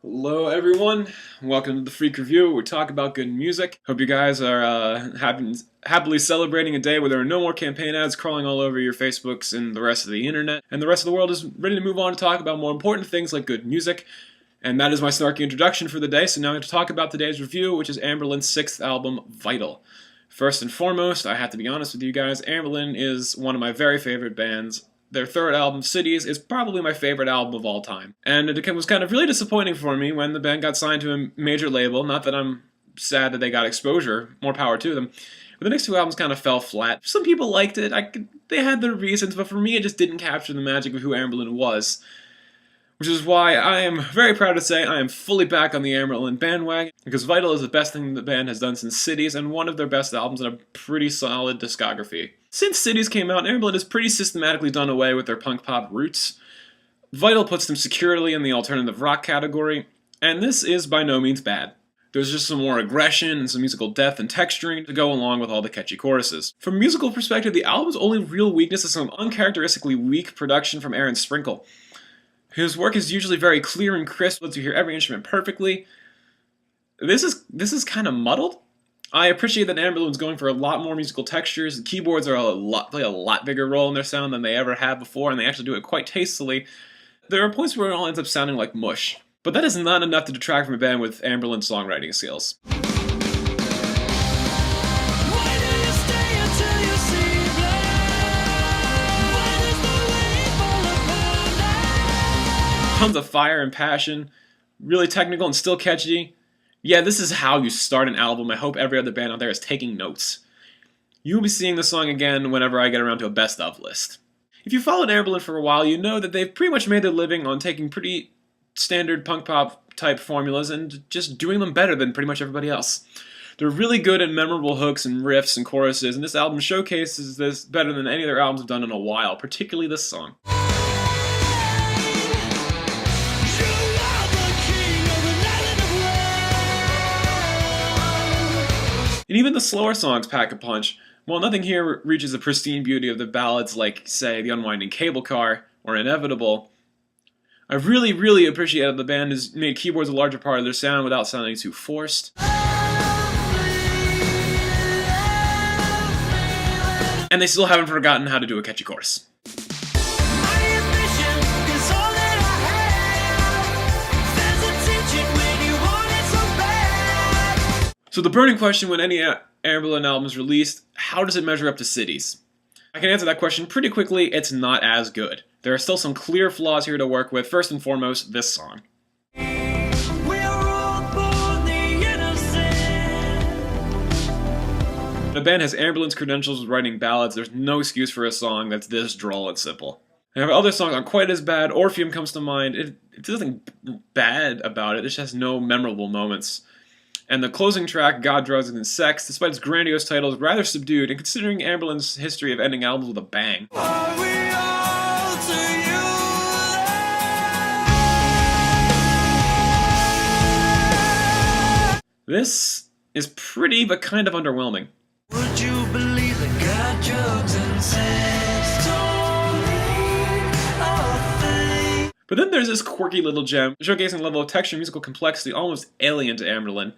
Hello everyone, welcome to the Freak Review, where we talk about good music. Hope you guys are happily celebrating a day where there are no more campaign ads crawling all over your Facebooks and the rest of the internet, and the rest of the world is ready to move on to talk about more important things like good music. And that is my snarky introduction for the day, so now I'm going to talk about today's review, which is Anberlin's 6th album, Vital. First and foremost, I have to be honest with you guys, Anberlin is one of my very favorite bands. Their third album, Cities, is probably my favorite album of all time. And it was kind of really disappointing for me when the band got signed to a major label. Not that I'm sad that they got exposure, more power to them. But the next two albums kind of fell flat. Some people liked it, they had their reasons, but for me it just didn't capture the magic of who Anberlin was. Which is why I am very proud to say I am fully back on the Anberlin bandwagon, because Vital is the best thing the band has done since Cities, and one of their best albums in a pretty solid discography. Since Cities came out, Anberlin has pretty systematically done away with their punk pop roots. Vital puts them securely in the alternative rock category, and this is by no means bad. There's just some more aggression and some musical depth and texturing to go along with all the catchy choruses. From a musical perspective, the album's only real weakness is some uncharacteristically weak production from Aaron Sprinkle. His work is usually very clear and crisp, lets you hear every instrument perfectly. This is kind of muddled. I appreciate that Anberlin's going for a lot more musical textures. The keyboards play a lot bigger role in their sound than they ever have before, and they actually do it quite tastefully. There are points where it all ends up sounding like mush. But that is not enough to detract from a band with Anberlin's songwriting skills. Tons of fire and passion, really technical and still catchy. Yeah, this is how you start an album. I hope every other band out there is taking notes. You will be seeing this song again whenever I get around to a best of list. If you followed Anberlin for a while, you know that they've pretty much made their living on taking pretty standard punk pop type formulas and just doing them better than pretty much everybody else. They're really good at memorable hooks and riffs and choruses, and this album showcases this better than any of their albums have done in a while, particularly this song. And even the slower songs pack a punch. While nothing here reaches the pristine beauty of the ballads like, say, The Unwinding Cable Car or Inevitable, I really appreciated the band has made keyboards a larger part of their sound without sounding too forced. And they still haven't forgotten how to do a catchy chorus. So the burning question when any Anberlin album is released, how does it measure up to Cities? I can answer that question pretty quickly, it's not as good. There are still some clear flaws here to work with, first and foremost, this song. The band has Anberlin's credentials with writing ballads, there's no excuse for a song that's this droll and simple. And if other songs aren't quite as bad, Orpheum comes to mind, it's nothing bad about it, it just has no memorable moments. And the closing track, God, Drugs, and Sex, despite its grandiose title, is rather subdued, and considering Anberlin's history of ending albums with a bang. This is pretty, but kind of underwhelming. Would you believe that God, drugs, and sex don't mean a thing? But then there's this quirky little gem, showcasing a level of texture and musical complexity almost alien to Anberlin.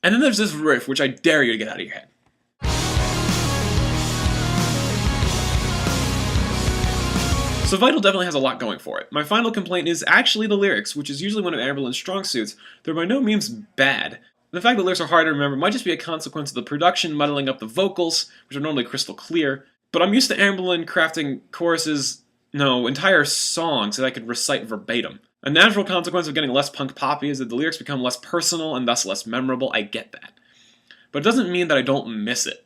And then there's this riff, which I dare you to get out of your head. So Vital definitely has a lot going for it. My final complaint is actually the lyrics, which is usually one of Anberlin's strong suits. They're by no means bad. The fact that lyrics are hard to remember might just be a consequence of the production muddling up the vocals, which are normally crystal clear. But I'm used to Anberlin crafting entire songs that I could recite verbatim. A natural consequence of getting less punk poppy is that the lyrics become less personal and thus less memorable. I get that. But it doesn't mean that I don't miss it.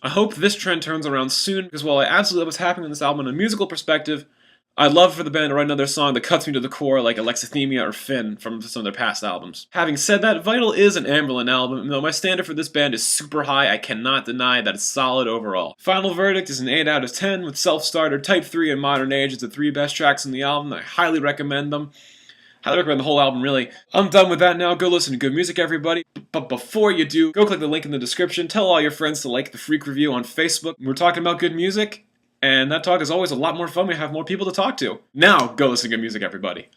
I hope this trend turns around soon, because while I absolutely love what's happening in this album in a musical perspective, I'd love for the band to write another song that cuts me to the core like Alexithymia or Finn from some of their past albums. Having said that, Vital is an Anberlin album, and though my standard for this band is super high, I cannot deny that it's solid overall. Final verdict is an 8 out of 10, with Self-Starter, Type 3, and Modern Age as the 3 best tracks on the album. I highly recommend them. Highly recommend the whole album, really. I'm done with that now. Go listen to good music, everybody. But before you do, go click the link in the description. Tell all your friends to like the Freak Review on Facebook. We're talking about good music, and that talk is always a lot more fun. We have more people to talk to. Now, go listen to good music, everybody.